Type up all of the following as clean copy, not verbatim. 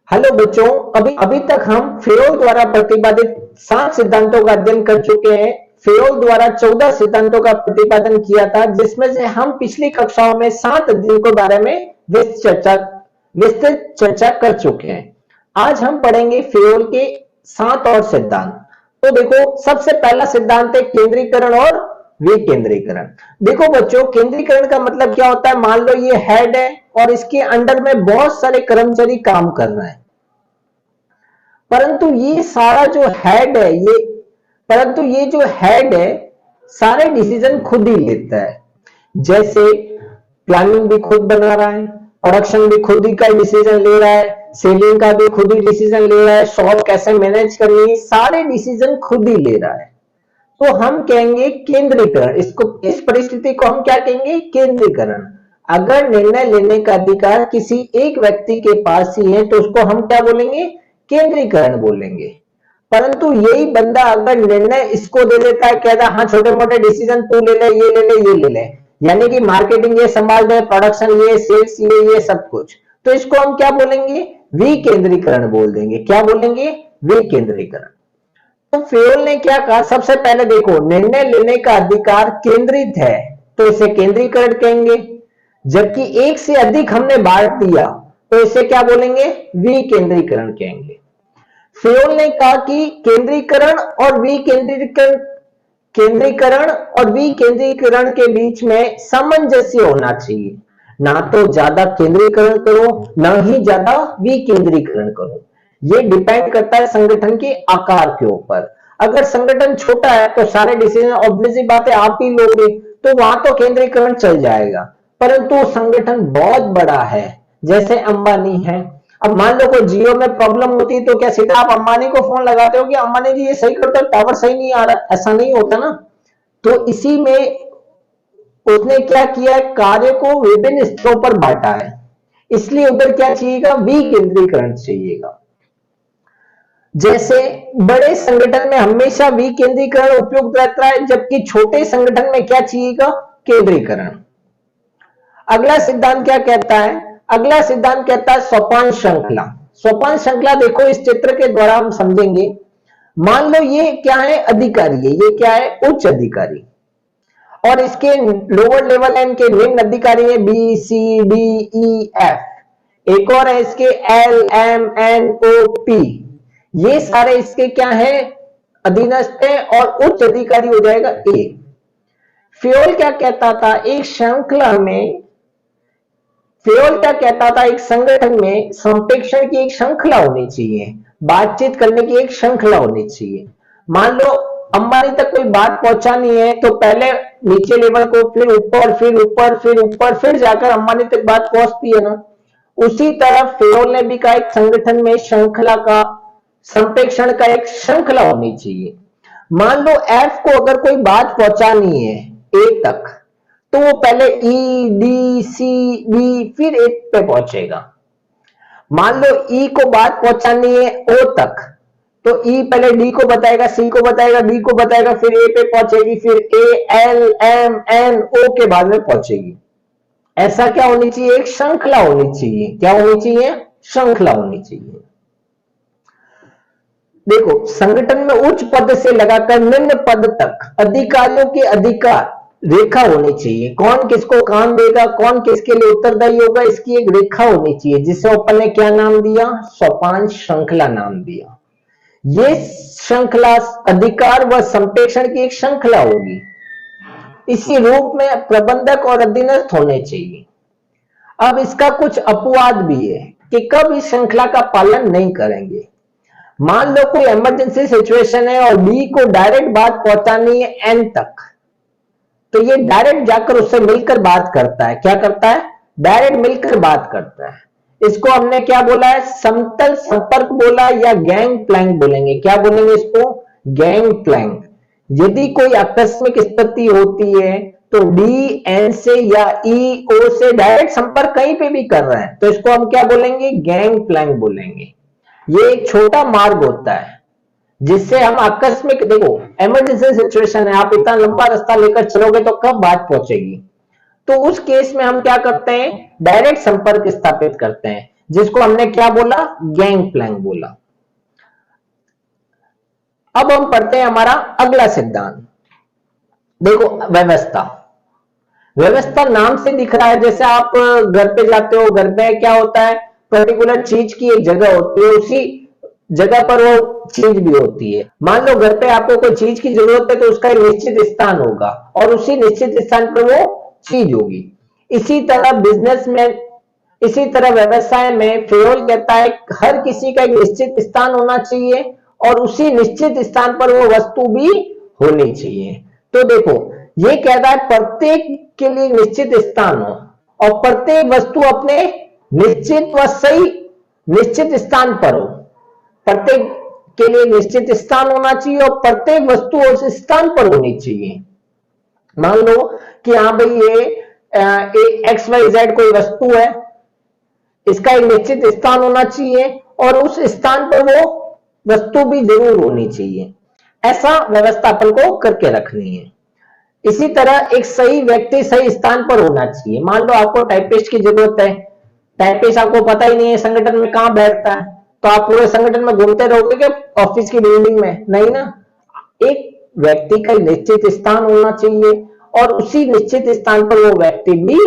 Hello बच्चों, अभी अभी तक हम फेरोल द्वारा प्रतिपादित 7 सिद्धांतों का अध्ययन कर चुके हैं। फेरोल द्वारा 14 सिद्धांतों का प्रतिपादन किया था, जिसमें से हम पिछली कक्षाओं में 7 अध्ययन के बारे में विस्तृत चर्चा कर चुके हैं। आज हम पढ़ेंगे फेरोल के 7 और सिद्धांत। तो देखो, सबसे पहला सिद्धांत है केंद्रीकरण और विकेंद्रीकरण। देखो बच्चों, केंद्रीकरण का मतलब क्या होता है। मान लो ये हेड है और इसके अंडर में बहुत सारे कर्मचारी काम कर रहे हैं, परंतु ये सारा जो हेड है ये परंतु ये जो हेड है सारे डिसीजन खुद ही लेता है। जैसे प्लानिंग भी खुद बना रहा है, प्रोडक्शन भी खुद ही का डिसीजन ले रहा है, सेलिंग का भी खुद ही डिसीजन ले रहा है, शॉप कैसे मैनेज करनी है, सारे डिसीजन खुद ही ले रहा है। तो हम कहेंगे केंद्रीकरण। इसको, इस परिस्थिति को हम क्या कहेंगे, केंद्रीकरण। अगर निर्णय लेने का अधिकार किसी एक व्यक्ति के पास ही है तो उसको हम क्या बोलेंगे, केंद्रीकरण बोलेंगे। परंतु यही बंदा अगर निर्णय इसको दे देता है, कहता हाँ छोटे मोटे डिसीजन तू ले ले, ये ले ले, ये ले ले, यानी कि मार्केटिंग ये संभाल दे, प्रोडक्शन ये, सेल्स ये सब कुछ, तो इसको हम क्या बोलेंगे, विकेंद्रीकरण बोल देंगे। क्या बोलेंगे, विकेंद्रीकरण। तो फेरोल ने क्या कहा, सबसे पहले देखो, निर्णय लेने का अधिकार केंद्रित है तो इसे केंद्रीकरण कहेंगे, जबकि एक से अधिक हमने बांट दिया तो इसे क्या बोलेंगे, विकेंद्रीकरण कहेंगे। फेरोल ने कहा कि केंद्रीकरण और विकेंद्रीकरण के बीच में सामंजस्य होना चाहिए। ना तो ज्यादा केंद्रीकरण करो, ना ही ज्यादा विकेंद्रीकरण करो। ये डिपेंड करता है संगठन के आकार के ऊपर। अगर संगठन छोटा है तो सारे डिसीजन ऑब्वियसली बात है आप ही लोगे, तो वहां तो केंद्रीकरण चल जाएगा। परंतु संगठन बहुत बड़ा है, जैसे अंबानी है। अब मान लो कोई जियो में प्रॉब्लम होती है तो क्या सीधा आप अंबानी को फोन लगाते हो कि अंबानी जी ये सही कर दो, टावर सही नहीं आ रहा, ऐसा नहीं होता ना। तो इसी में उसने क्या किया, कार्य को विभिन्न स्तरों पर बांटा है, इसलिए उधर क्या चाहिएगा, विकेंद्रीकरण चाहिएगा। जैसे बड़े संगठन में हमेशा विकेंद्रीकरण उपयुक्त रहता है, जबकि छोटे संगठन में क्या चाहिएगा, केंद्रीकरण। अगला सिद्धांत क्या कहता है, अगला सिद्धांत कहता है सोपान श्रृंखला। सोपान श्रृंखला देखो, इस चित्र के द्वारा हम समझेंगे। मान लो ये क्या है, अधिकारी है, ये क्या है, उच्च अधिकारी, और इसके लोअर लेवल है, इनके निम्न अधिकारी है, B C D E F. एक और है इसके L M N O P. ये सारे इसके क्या है, अधीनस्थ है, और उच्च अधिकारी हो जाएगा ए। फेरोल क्या कहता था, एक श्रृंखला में, फेरोल क्या कहता था, एक संगठन में संप्रेषण की एक श्रृंखला होनी चाहिए, बातचीत करने की एक श्रृंखला होनी चाहिए। मान लो अंबानी तक कोई बात पहुंचानी है तो पहले नीचे लेवल को, फिर ऊपर, फिर ऊपर, फिर ऊपर, फिर जाकर अंबानी तक बात पहुंचती है ना। उसी तरह फेरोल ने भी कहा एक संगठन में श्रृंखला का, संप्रेषण का एक श्रृंखला होनी चाहिए। मान लो एफ को अगर कोई बात पहुंचानी है ए तक, तो वो पहले ई डी सी बी फिर ए पे पहुंचेगा। मान लो ई को बात पहुंचानी है ओ तक, तो ई पहले डी को बताएगा, सी को बताएगा, बी को बताएगा, फिर ए पे पहुंचेगी, फिर A L M N O के बाद में पहुंचेगी। ऐसा क्या होनी चाहिए, एक श्रृंखला होनी चाहिए। क्या होनी चाहिए, श्रृंखला होनी चाहिए। देखो, संगठन में उच्च पद से लगाकर निम्न पद तक अधिकारियों के अधिकार रेखा होनी चाहिए। कौन किसको काम देगा, कौन किसके लिए उत्तरदायी होगा, इसकी एक रेखा होनी चाहिए, जिसे अपन ने क्या नाम दिया, सोपान श्रृंखला नाम दिया। ये श्रृंखला अधिकार व संप्रेषण की एक श्रृंखला होगी। इसी रूप में प्रबंधक और अधीनस्थ होने चाहिए। अब इसका कुछ अपवाद भी है कि कब इस श्रृंखला का पालन नहीं करेंगे। मान लो कोई इमरजेंसी सिचुएशन है और बी को डायरेक्ट बात पहुंचानी है एन तक, तो ये डायरेक्ट जाकर उससे मिलकर बात करता है। क्या करता है, डायरेक्ट मिलकर बात करता है। इसको हमने क्या बोला है, समतल संपर्क बोला, या गैंग प्लैंक बोलेंगे। क्या बोलेंगे इसको, गैंग प्लैंक। यदि कोई आकस्मिक स्थिति होती है तो डी एन से या ई ओ से डायरेक्ट संपर्क कहीं पे भी कर रहे हैं, तो इसको हम क्या बोलेंगे, गैंग प्लैंक बोलेंगे। ये एक छोटा मार्ग होता है जिससे हम आकस्मिक, देखो इमरजेंसी सिचुएशन है, आप इतना लंबा रास्ता लेकर चलोगे तो कब बात पहुंचेगी। तो उस केस में हम क्या करते हैं, डायरेक्ट संपर्क स्थापित करते हैं। जिसको हमने क्या बोला, गैंग प्लैंक बोला। अब हम पढ़ते हैं हमारा अगला सिद्धांत। देखो, व्यवस्था। व्यवस्था नाम से दिख रहा है, जैसे आप घर पे जाते हो, घर पे क्या होता है, पर्टिकुलर चीज की एक जगह होती है, उसी जगह पर वो चीज भी होती है। मान लो घर पे आपको कोई चीज की जरूरत है तो उसका एक निश्चित स्थान होगा और उसी निश्चित स्थान पर वो चीज होगी। इसी तरह बिजनेस में, इसी तरह व्यवसाय में फेयोल कहता है हर किसी का एक निश्चित स्थान होना चाहिए और उसी निश्चित स्थान पर वो वस्तु भी होनी चाहिए। तो देखो, ये कहता है प्रत्येक के लिए निश्चित स्थान हो और प्रत्येक वस्तु अपने निश्चित व सही निश्चित स्थान पर हो। प्रत्येक के लिए निश्चित स्थान होना चाहिए और प्रत्येक वस्तु उस स्थान पर होनी चाहिए। मान लो कि हाँ भाई, ये एक्स वाई जेड कोई वस्तु है, इसका एक निश्चित स्थान होना चाहिए और उस स्थान पर वो वस्तु भी जरूर होनी चाहिए। ऐसा व्यवस्था अपन को करके रखनी है। इसी तरह एक सही व्यक्ति सही स्थान पर होना चाहिए। मान लो आपको टाइपिस्ट की जरूरत है, टाइपिस्ट आपको पता ही नहीं है संगठन में कहां बैठता है, तो आप पूरे संगठन में घूमते रहोगे क्या ऑफिस की बिल्डिंग में? नहीं ना। एक व्यक्ति का निश्चित स्थान होना चाहिए और उसी निश्चित स्थान पर वो व्यक्ति भी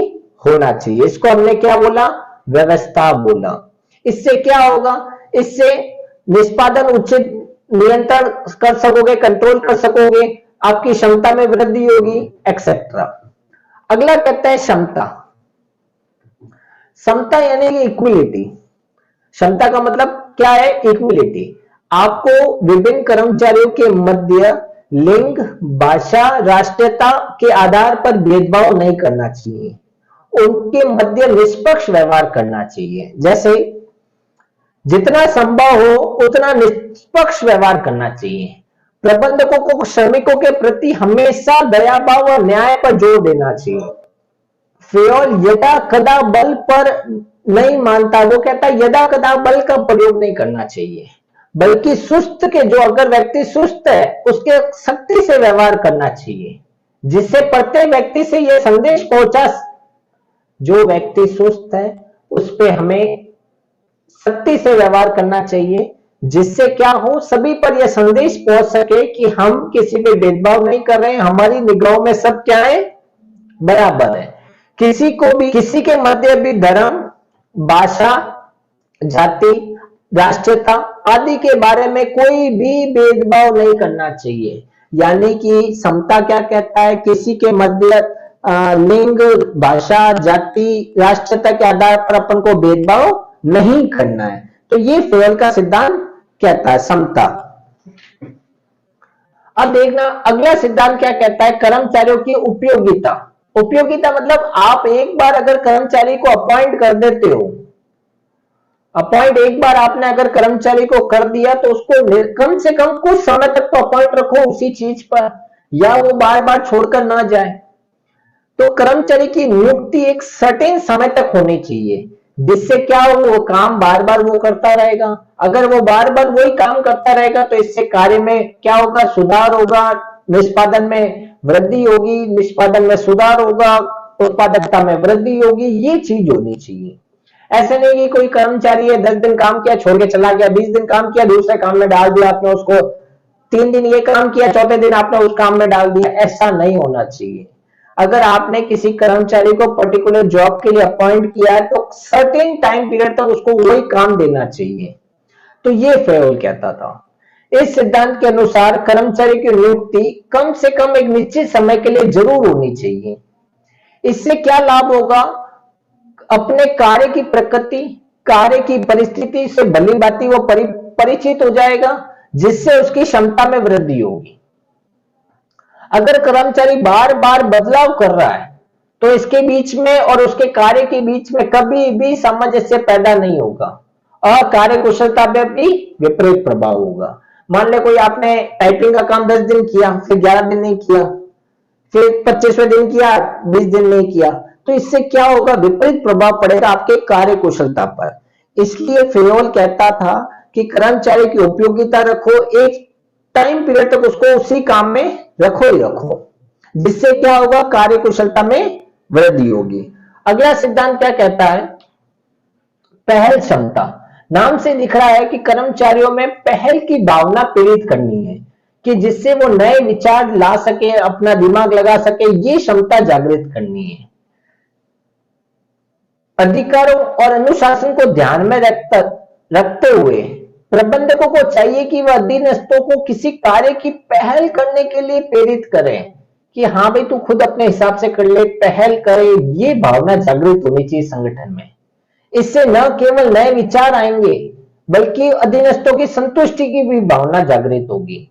होना चाहिए। इसको हमने क्या बोला, व्यवस्था बोला। इससे क्या होगा, इससे निष्पादन उचित नियंत्रण कर सकोगे, कंट्रोल कर सकोगे, आपकी क्षमता में वृद्धि होगी, एक्सेट्रा। अगला कहता है क्षमता। समता यानी कि इक्विलिटी। क्षमता का मतलब क्या है, इक्विलिटी। आपको विभिन्न कर्मचारियों के मध्य लिंग, भाषा, राष्ट्रीयता के आधार पर भेदभाव नहीं करना चाहिए। उनके मध्य निष्पक्ष व्यवहार करना चाहिए। जैसे जितना संभव हो उतना निष्पक्ष व्यवहार करना चाहिए। प्रबंधकों को श्रमिकों के प्रति हमेशा दया भाव और न्याय पर जोर देना चाहिए। फेयोल यदा कदा बल पर नहीं मानता, वो कहता है यदा कदा बल का प्रयोग नहीं करना चाहिए, बल्कि सुस्त के, जो अगर व्यक्ति सुस्त है उसके सख्ती से व्यवहार करना चाहिए, जिससे प्रत्येक व्यक्ति से यह संदेश पहुंचा, जो व्यक्ति सुस्त है उस पे हमें सख्ती से व्यवहार करना चाहिए, जिससे क्या हो, सभी पर यह संदेश पहुंच सके कि हम किसी पे भेदभाव नहीं कर रहे हैं, हमारी निगाहों में सब क्या है, बराबर है। किसी को भी, किसी के मध्य भी धर्म, भाषा, जाति, राष्ट्रीयता आदि के बारे में कोई भी भेदभाव नहीं करना चाहिए। यानी कि समता क्या कहता है, किसी के मध्य लिंग, भाषा, जाति, राष्ट्रीयता के आधार पर अपन को भेदभाव नहीं करना है। तो ये फेयोल का सिद्धांत कहता है, समता। अब देखना अगला सिद्धांत क्या कहता है, कर्मचारियों की उपयोगिता। उपयोगिता मतलब आप एक बार अगर कर्मचारी को अपॉइंट कर देते हो, अपॉइंट एक बार आपने अगर कर्मचारी को कर दिया तो उसको कम से कम कुछ समय तक तो अपॉइंट रखो उसी चीज पर, या वो बार बार छोड़कर ना जाए। तो कर्मचारी की नियुक्ति एक सर्टेन समय तक होनी चाहिए, जिससे क्या हो, वो काम बार बार वो करता रहेगा। अगर वो बार बार वही काम करता रहेगा तो इससे कार्य में क्या होगा, सुधार होगा, निष्पादन में वृद्धि होगी, निष्पादन में सुधार होगा, उत्पादकता में वृद्धि होगी। ये चीज होनी चाहिए। ऐसे नहीं कि कोई कर्मचारी है 10 दिन काम किया छोड़ के चला गया, 20 दिन काम किया दूसरे काम में डाल दिया आपने उसको, 3 दिन ये काम किया चौथे दिन आपने उस काम में डाल दिया। ऐसा नहीं होना चाहिए। अगर आपने किसी कर्मचारी को पर्टिकुलर जॉब के लिए अपॉइंट किया है तो सर्टेन टाइम पीरियड तक उसको वही काम देना चाहिए। तो ये फेयोल कहता था। इस सिद्धांत के अनुसार कर्मचारी की नियुक्ति कम से कम एक निश्चित समय के लिए जरूर होनी चाहिए। इससे क्या लाभ होगा, अपने कार्य की प्रकृति, कार्य की परिस्थिति से भली भांति वो परिचित हो जाएगा, जिससे उसकी क्षमता में वृद्धि होगी। अगर कर्मचारी बार बार बदलाव कर रहा है तो इसके बीच में और उसके कार्य के बीच में कभी भी सामंजस्य पैदा नहीं होगा और कार्य कुशलता में भी विपरीत प्रभाव होगा। मान ले कोई आपने टाइपिंग का काम 10 दिन किया, फिर 11 दिन नहीं किया, फिर 25वें दिन किया, 20 दिन नहीं किया, तो इससे क्या होगा, विपरीत प्रभाव पड़ेगा आपके कार्य कुशलता पर। इसलिए फेयोल कहता था कि कर्मचारी की उपयोगिता रखो, एक टाइम पीरियड तक उसको उसी काम में रखो ही रखो, जिससे क्या होगा, कार्य कुशलता में वृद्धि होगी। अगला सिद्धांत क्या कहता है, पहल क्षमता, नाम से दिख रहा है कि कर्मचारियों में पहल की भावना प्रेरित करनी है कि जिससे वो नए विचार ला सके, अपना दिमाग लगा सके, ये क्षमता जागृत करनी है। अधिकारों और अनुशासन को ध्यान में रखते हुए प्रबंधकों को चाहिए कि वह अधीनस्थों को किसी कार्य की पहल करने के लिए प्रेरित करें कि हाँ भाई तू खुद अपने हिसाब से कर ले, पहल करे। ये भावना जागृत होनी चाहिए संगठन में। इससे न केवल नए विचार आएंगे बल्कि अधीनस्थों की संतुष्टि की भी भावना जागृत होगी।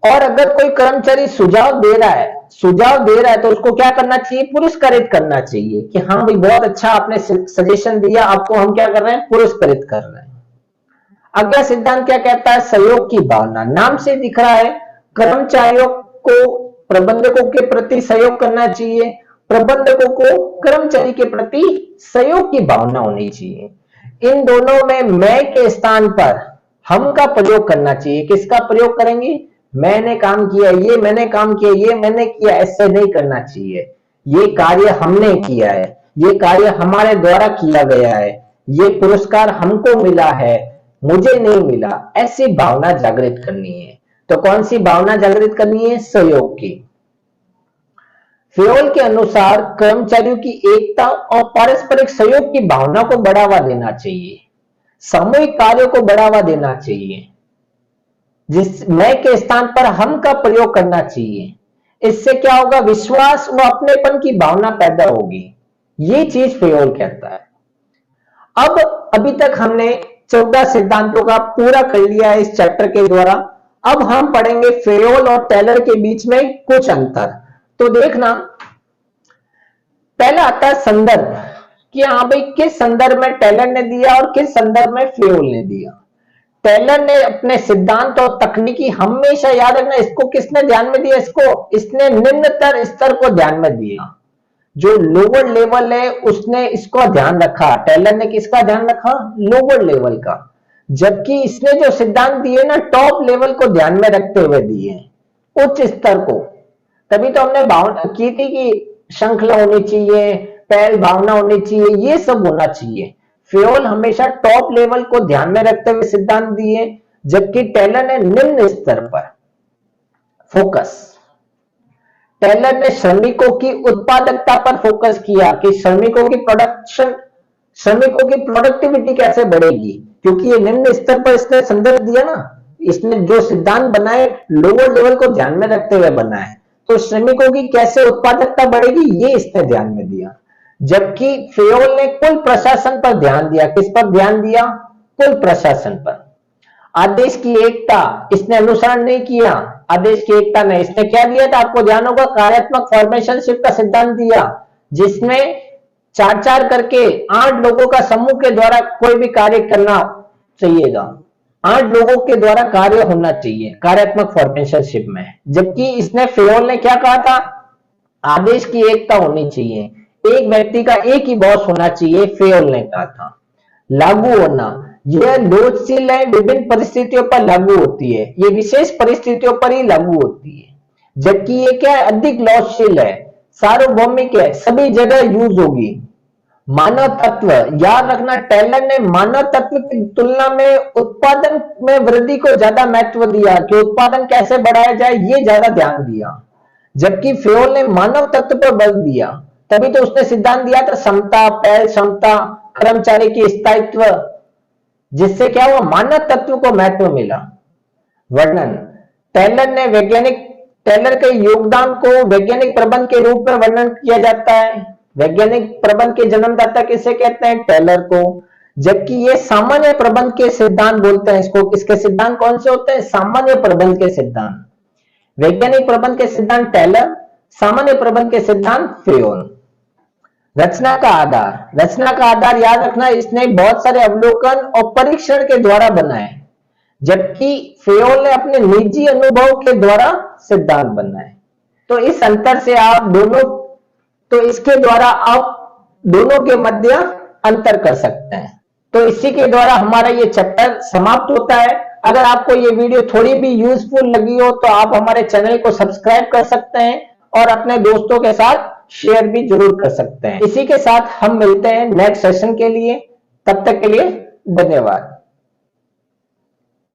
और अगर कोई कर्मचारी सुझाव दे रहा है तो उसको क्या करना चाहिए? पुरस्कृत करना चाहिए कि हाँ भाई बहुत अच्छा आपने सजेशन दिया, आपको हम क्या कर रहे हैं? पुरस्कृत कर रहे हैं। अगला सिद्धांत क्या कहता है? सहयोग की भावना। नाम से दिख रहा है कर्मचारियों को प्रबंधकों के प्रति सहयोग करना चाहिए, प्रबंधकों को कर्मचारी के प्रति सहयोग की भावना होनी चाहिए। इन दोनों में मैं के स्थान पर हम का प्रयोग करना चाहिए। किसका प्रयोग करेंगे? मैंने काम किया, ये मैंने काम किया, ये मैंने किया, ऐसे नहीं करना चाहिए। ये कार्य हमने किया है, ये कार्य हमारे द्वारा किया गया है, ये पुरस्कार हमको मिला है, मुझे नहीं मिला, ऐसी भावना जागृत करनी है। तो कौन सी भावना जागृत करनी है? सहयोग की। फ्योल के अनुसार कर्मचारियों की एकता और पारस्परिक सहयोग की भावना को बढ़ावा देना चाहिए, सामूहिक कार्यों को बढ़ावा देना चाहिए, जिस मैं के स्थान पर हम का प्रयोग करना चाहिए। इससे क्या होगा? विश्वास व अपनेपन की भावना पैदा होगी। ये चीज फ्योल कहता है। अब अभी तक हमने 14 सिद्धांतों का पूरा कर लिया है इस चैप्टर के द्वारा। अब हम पढ़ेंगे फ्योल और टेलर के बीच में कुछ अंतर। तो देखना, पहला आता है संदर्भ कि हाँ भाई किस संदर्भ में टेलर ने दिया और किस संदर्भ में फ्योल ने दिया। टेलर ने अपने सिद्धांत और तकनीकी हमेशा याद रखना, इसको किसने ध्यान में दिया? इसने निम्नतर स्तर को ध्यान में दिया। जो लोअर लेवल है उसने इसको ध्यान रखा। टेलर ने किसका ध्यान रखा? लोअर लेवल का। जबकि इसने जो सिद्धांत दिए ना, टॉप लेवल को ध्यान में रखते हुए दिए, उच्च स्तर को। तभी तो हमने भावना की थी कि श्रृंखला होनी चाहिए, पहल भावना होनी चाहिए, ये सब होना चाहिए। फ्योल हमेशा टॉप लेवल को ध्यान में रखते हुए सिद्धांत दिए, जबकि टेलर ने निम्न स्तर पर फोकस। टेलर ने श्रमिकों की उत्पादकता पर फोकस किया कि श्रमिकों की प्रोडक्टिविटी कैसे बढ़ेगी, क्योंकि ये निम्न स्तर पर इसने संदर्भ दिया ना। इसने जो सिद्धांत बनाए लोअर लेवल को ध्यान में रखते हुए बनाए, तो श्रमिकों की कैसे उत्पादकता बढ़ेगी ये इसने ध्यान में दिया। जबकि फ्योल ने कुल प्रशासन पर ध्यान दिया। किस पर ध्यान दिया? कुल प्रशासन पर। आदेश की एकता इसने अनुसरण नहीं किया। आदेश की एकता नहीं, इसने क्या दिया था? आपको ध्यान होगा, कार्यात्मक फॉर्मेशनशिप का सिद्धांत दिया, जिसमें 4-4 करके 8 लोगों का समूह के द्वारा कोई भी कार्य करना चाहिएगा। 8 लोगों के द्वारा कार्य होना चाहिए कार्यात्मक फॉर्मेशनशिप में। जबकि इसने फ्योल ने क्या कहा था? आदेश की एकता होनी चाहिए, एक व्यक्ति का एक ही बॉस होना चाहिए, फ्योल ने कहा था। लागू होना, यह लोचशील है, विभिन्न परिस्थितियों पर लागू होती है, ये विशेष परिस्थितियों पर ही लागू होती है। जबकि ये क्या है? अधिक लॉसशील है, सार्वभौमिक है, सभी जगह यूज होगी। मानव तत्व, याद रखना टेलर ने मानव तत्व की तुलना में उत्पादन में वृद्धि को ज्यादा महत्व दिया कि उत्पादन कैसे बढ़ाया जाए, ये ज्यादा ध्यान दिया। जबकि फ्योल ने मानव तत्व पर बल दिया। तभी तो उसने सिद्धांत दिया था समता, पहल क्षमता, कर्मचारी की स्थायित्व, जिससे क्या हुआ? मानव तत्व को महत्व मिला। वर्णन, टेलर के योगदान को वैज्ञानिक प्रबंध के रूप में वर्णन किया जाता है। वैज्ञानिक प्रबंध के जन्मदाता किसे कहते हैं? टेलर को। जबकि ये सामान्य प्रबंध के सिद्धांत बोलते हैं इसको। इसके सिद्धांत कौन से होते हैं? सामान्य प्रबंध के सिद्धांत। वैज्ञानिक प्रबंध के सिद्धांत टेलर, सामान्य प्रबंध के सिद्धांत फ्योल। रचना का आधार याद रखना, इसने बहुत सारे अवलोकन और परीक्षण के द्वारा बनाए, जबकि फ्योल ने अपने निजी अनुभव के द्वारा सिद्धांत बनाए। तो इस अंतर से आप दोनों, तो इसके द्वारा आप दोनों के मध्य अंतर कर सकते हैं। तो इसी के द्वारा हमारा ये चैप्टर समाप्त होता है। अगर आपको ये वीडियो थोड़ी भी यूजफुल लगी हो तो आप हमारे चैनल को सब्सक्राइब कर सकते हैं और अपने दोस्तों के साथ शेयर भी जरूर कर सकते हैं। इसी के साथ हम मिलते हैं नेक्स्ट सेशन के लिए, तब तक के लिए धन्यवाद।